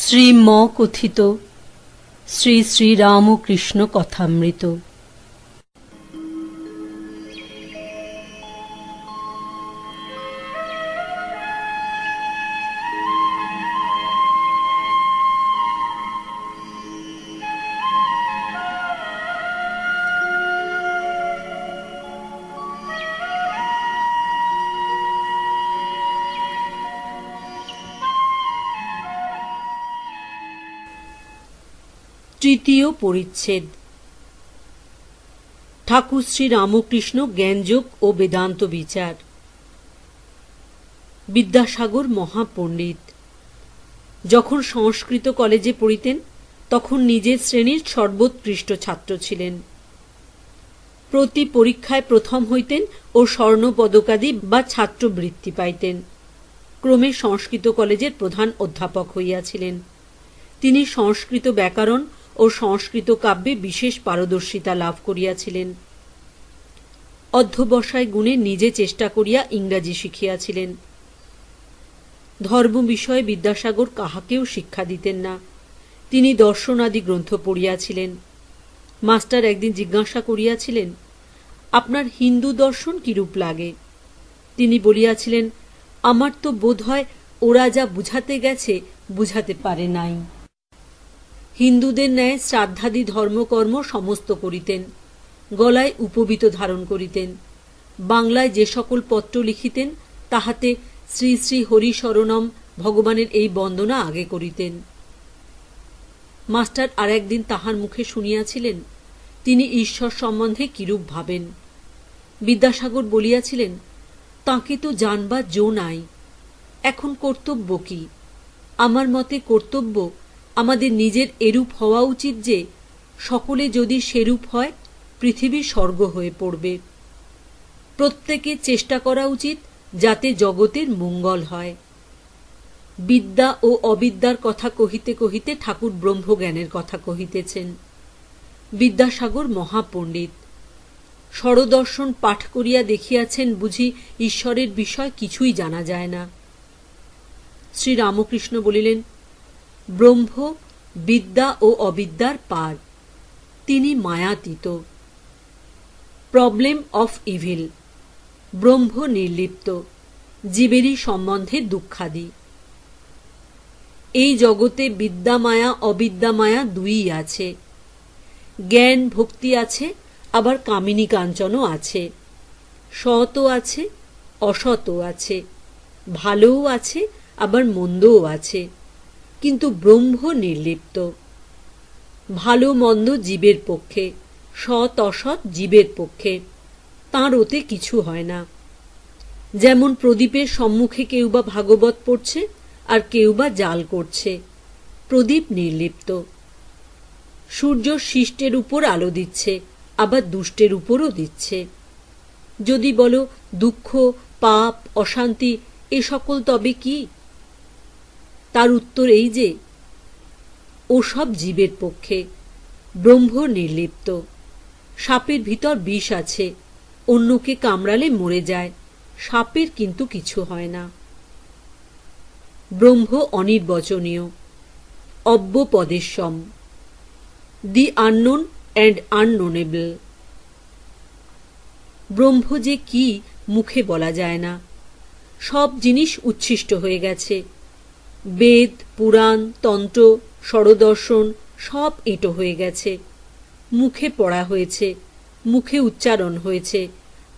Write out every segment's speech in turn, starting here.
শ্রীম কথিত শ্রী শ্রীরামকৃষ্ণ কথামৃত। তৃতীয় পরিচ্ছেদ। ঠাকুর শ্রী রামকৃষ্ণ জ্ঞানযোগ ও বেদান্ত বিচার। বিদ্যাসাগর মহাপণ্ডিত। যখন সংস্কৃত কলেজে পড়িতেন তখন নিজের শ্রেণীর সর্বোৎকৃষ্ট ছাত্র ছিলেন। প্রতি পরীক্ষায় প্রথম হইতেন ও স্বর্ণপদকাদি বা ছাত্রবৃত্তি পাইতেন। ক্রমে সংস্কৃত কলেজের প্রধান অধ্যাপক হইয়াছিলেন। তিনি সংস্কৃত ব্যাকরণ ও সংস্কৃত কাব্যে বিশেষ পারদর্শিতা লাভ করিয়াছিলেন। অধ্যবসায় গুণে নিজে চেষ্টা করিয়া ইংরাজি শিখিয়াছিলেন। ধর্ম বিষয়ে বিদ্যাসাগর কাহাকেও শিক্ষা দিতেন না। তিনি দর্শনাদি গ্রন্থ পড়িয়াছিলেন। মাস্টার একদিন জিজ্ঞাসা করিয়াছিলেন, আপনার হিন্দু দর্শন কিরূপ লাগে? তিনি বলিয়াছিলেন, আমার তো বোধ হয় ওরা যা বুঝাতে গেছে বুঝাতে পারে নাই। হিন্দুদের ন্যায় শ্রাদ্ধাদি ধর্মকর্ম সমস্ত করিতেন। গলায় উপবীত ধারণ করিতেন। বাংলায় যে সকল পত্র লিখিতেন তাহাতে শ্রী শ্রী হরিশরণম ভগবানের এই বন্দনা আগে করিতেন। মাস্টার আর একদিন তাহার মুখে শুনিয়াছিলেন তিনি ঈশ্বর সম্বন্ধে কিরূপ ভাবেন। বিদ্যাসাগর বলিয়াছিলেন, তাঁকে তো জানবার জো নাই, এখন কর্তব্য কি? আমার মতে কর্তব্য আমাদের নিজের এরূপ হওয়া উচিত যে সকলে যদি সেরূপ হয় পৃথিবী স্বর্গ হয়ে পড়বে। প্রত্যেকে চেষ্টা করা উচিত যাতে জগতের মঙ্গল হয়। বিদ্যা ও অবিদ্যার কথা কহিতে কহিতে ঠাকুর ব্রহ্মজ্ঞানের কথা কহিতেছেন। বিদ্যাসাগর মহাপণ্ডিত। স্বরদর্শন পাঠ করিয়া দেখিয়াছেন বুঝি ঈশ্বরের বিষয় কিছুই জানা যায় না। শ্রী রামকৃষ্ণ বলিলেন, ব্রহ্ম বিদ্যা ও অবিদ্যার পার, তিনি মায়াতীত। প্রবলেম অফ ইভিল, ব্রহ্ম নির্লিপ্ত, জীবেরই সম্বন্ধে দুঃখাদি। এই জগতে বিদ্যা মায়া অবিদ্যা মায়া দুইই আছে। জ্ঞান ভক্তি আছে, আবার কামিনী কাঞ্চনও আছে। সৎও আছে, অসৎও আছে, ভালোও আছে, আবার মন্দও আছে, কিন্তু ব্রহ্ম নির্লিপ্ত। ভালো মন্দ জীবের পক্ষে, সৎ অসৎ জীবের পক্ষে, তাঁর ওতে কিছু হয় না। যেমন প্রদীপের সম্মুখে কেউ বা ভাগবত পড়ছে আর কেউ বা জাল করছে, প্রদীপ নির্লিপ্ত। সূর্য শিষ্টের উপর আলো দিচ্ছে, আবার দুষ্টের উপরও দিচ্ছে। যদি বলো দুঃখ পাপ অশান্তি এ সকল তবে কি? তার উত্তর এই যে ওসব জীবের পক্ষে, ব্রহ্ম নির্লিপ্ত। সাপের ভিতর বিষ আছে, অন্যকে কামড়ালে মরে যায়, সাপের কিন্তু কিছু হয় না। ব্রহ্ম অনির্বচনীয়, অব্যপদেশম, দি আননোন অ্যান্ড আননোনেবল। ব্রহ্ম যে কি মুখে বলা যায় না। সব জিনিস উচ্ছিষ্ট হয়ে গেছে। বেদ পুরাণ তন্ত্র স্বরদর্শন সব এঁটো হয়ে গেছে। মুখে পড়া হয়েছে, মুখে উচ্চারণ হয়েছে,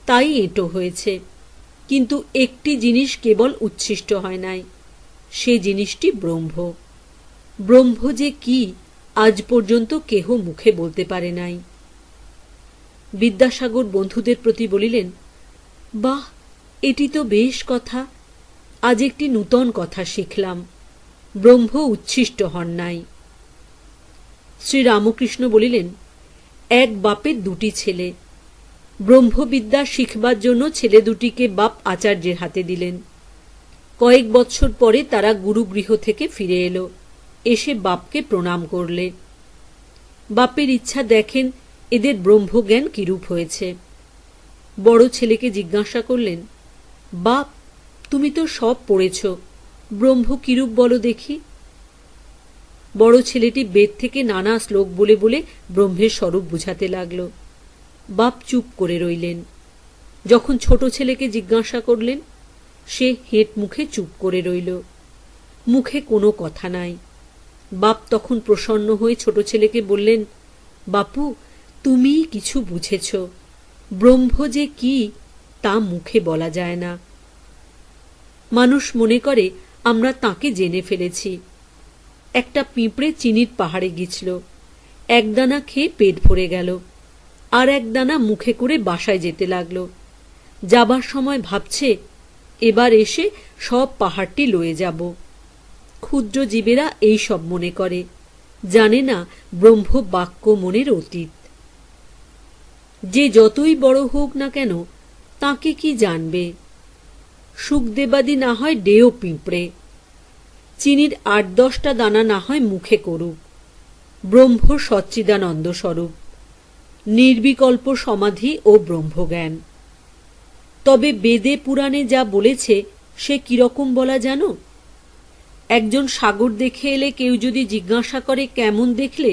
তাই এঁটো হয়েছে। কিন্তু একটি জিনিস কেবল উচ্ছিষ্ট হয় নাই, সে জিনিসটি ব্রহ্ম। ব্রহ্ম যে কি আজ পর্যন্ত কেহ মুখে বলতে পারে নাই। বিদ্যাসাগর বন্ধুদের প্রতি বলিলেন, বাহ, এটি তো বেশ কথা। আজ একটি নূতন কথা শিখলাম, ব্রহ্ম উচ্ছিষ্ট হন নাই। শ্রী রামকৃষ্ণ বলিলেন, এক বাপের দুটি ছেলে। ব্রহ্মবিদ্যা শিখবার জন্য ছেলে দুটিকে বাপ আচার্যের হাতে দিলেন। কয়েক বৎসর পরে তারা গুরুগৃহ থেকে ফিরে এলো, এসে বাপকে প্রণাম করলে। বাপের ইচ্ছা দেখেন এদের ব্রহ্মজ্ঞান কিরূপ হয়েছে। বড় ছেলেকে জিজ্ঞাসা করলেন, বাপ, তুমি তো সব পড়েছ, ব্রহ্ম কিরূপ বলো দেখি। বড় ছেলেটি বেদ থেকে নানা শ্লোক বলে বলে ব্রহ্মের স্বরূপ বুঝাতে লাগল। বাপ চুপ করে রইলেন। যখন ছোট ছেলেকে জিজ্ঞাসা করলেন, সে হেঁট মুখে চুপ করে রইল, মুখে কোনো কথা নাই। বাপ তখন প্রসন্ন হয়ে ছোট ছেলেকে বললেন, বাপু, তুমিই কিছু বুঝেছ, ব্রহ্ম যে কি তা মুখে বলা যায় না। মানুষ মনে করে আমরা তাকে জেনে ফেলেছি। একটা পিঁপড়ে চিনির পাহাড়ে গিয়েছিল, একদানা খেয়ে পেট ভরে গেল, আর একদানা মুখে করে বাসায় যেতে লাগলো। যাবার সময় ভাবছে, এবার এসে সব পাহাড়টি লয়ে যাব। ক্ষুদ্র জীবেরা এই সব মনে করে, জানে না ব্রহ্ম বাক্য মনের অতীত। যে যতই বড় হোক না কেন, তাকে কি জানবে? সুখদেবাদী না হয় ডেও পিঁপড়ে, চিনির ৮-১০টা দানা না হয় মুখে করুক, ব্রহ্ম সচ্চিদানন্দ স্বরূপ, নির্বিকল্প সমাধি ও ব্রহ্মজ্ঞান। তবে বেদে পুরাণে যা বলেছে সে কিরকম বলা জানো? একজন সাগর দেখে এলে কেউ যদি জিজ্ঞাসা করে কেমন দেখলে,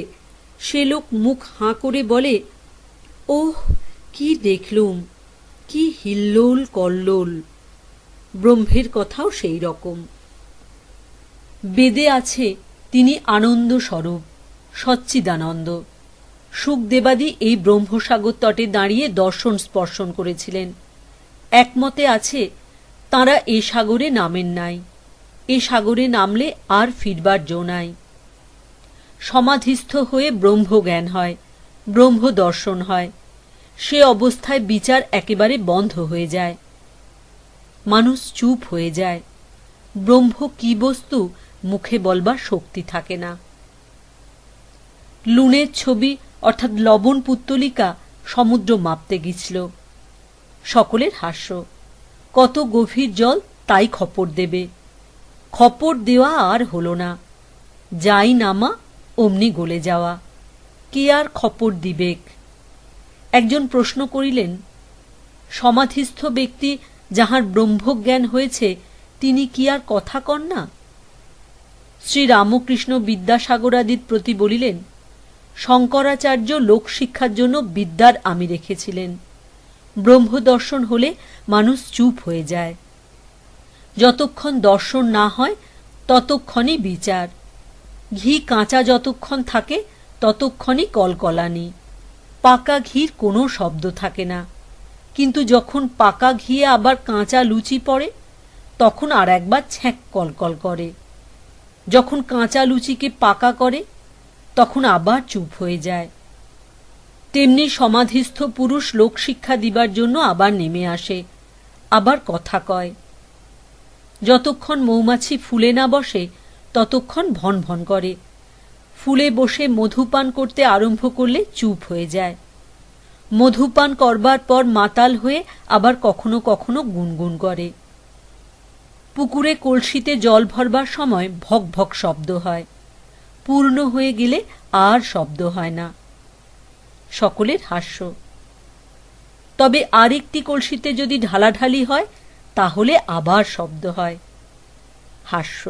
সে লোক মুখ হাঁ করে বলে, ওহ, কি দেখলুম, কি হিল্লোল কল্লোল। ব্রহ্মের কথাও সেই রকম। বেদে আছে তিনি আনন্দ স্বরূপ, সচ্চিদানন্দ। সুখদেবাদী এই ব্রহ্মসাগর তটে দাঁড়িয়ে দর্শন স্পর্শন করেছিলেন। একমতে আছে তাঁরা এ সাগরে নামেন নাই, এ সাগরে নামলে আর ফিরবার জো নাই। সমাধিস্থ হয়ে ব্রহ্মজ্ঞান হয়, ব্রহ্ম দর্শন হয়, সে অবস্থায় বিচার একেবারে বন্ধ হয়ে যায়, মানুষ চুপ হয়ে যায়, ব্রহ্ম কি বস্তু মুখে বলবার শক্তি থাকে না। লুনের ছবি অর্থাৎ লবণ পুত্তলিকা সমুদ্র মাপতে গিয়েছিল। সকলের হাস্য, কত গভীর জল তাই খপর দেবে। খপর দেওয়া আর হল না, যাই নামা অমনি গলে যাওয়া, কে আর খপর দিবেক? একজন প্রশ্ন করিলেন, সমাধিস্থ ব্যক্তি যাহার ব্রহ্মজ্ঞান হয়েছে তিনি কি আর কথা কন না? শ্রী রামকৃষ্ণ বিদ্যাসাগরাদির প্রতি বলিলেন, শঙ্করাচার্য লোকশিক্ষার জন্য বিদ্যার আমি রেখেছিলেন। ব্রহ্মদর্শন হলে মানুষ চুপ হয়ে যায়। যতক্ষণ দর্শন না হয় ততক্ষণই বিচার। ঘি কাঁচা যতক্ষণ থাকে ততক্ষণই কলকলানি। পাকা ঘির কোনো শব্দ থাকে না, কিন্তু যখন পাকা ঘিয়ে আবার কাঁচা লুচি পড়ে তখন আর একবার ছ্যাঁক কলকল করে। যখন কাঁচা লুচিকে পাকা করে তখন আবার চুপ হয়ে যায়। তেমনি সমাধিস্থ পুরুষ লোকশিক্ষা দিবার জন্য আবার নেমে আসে, আবার কথা কয়। যতক্ষণ মৌমাছি ফুলে না বসে ততক্ষণ ভন ভন করে, ফুলে বসে মধুপান করতে আরম্ভ করলে চুপ হয়ে যায়। মধুপান করবার পর মাতাল হয়ে আবার কখনো কখনো গুনগুন করে। পুকুরে কলসিতে জল ভরবার সময় ভক ভক শব্দ হয়, পূর্ণ হয়ে গেলে আর শব্দ হয় না। সকলের হাস্য। তবে আরেকটি কলসিতে যদি ঢালাঢালি হয় তাহলে আবার শব্দ হয়। হাস্য।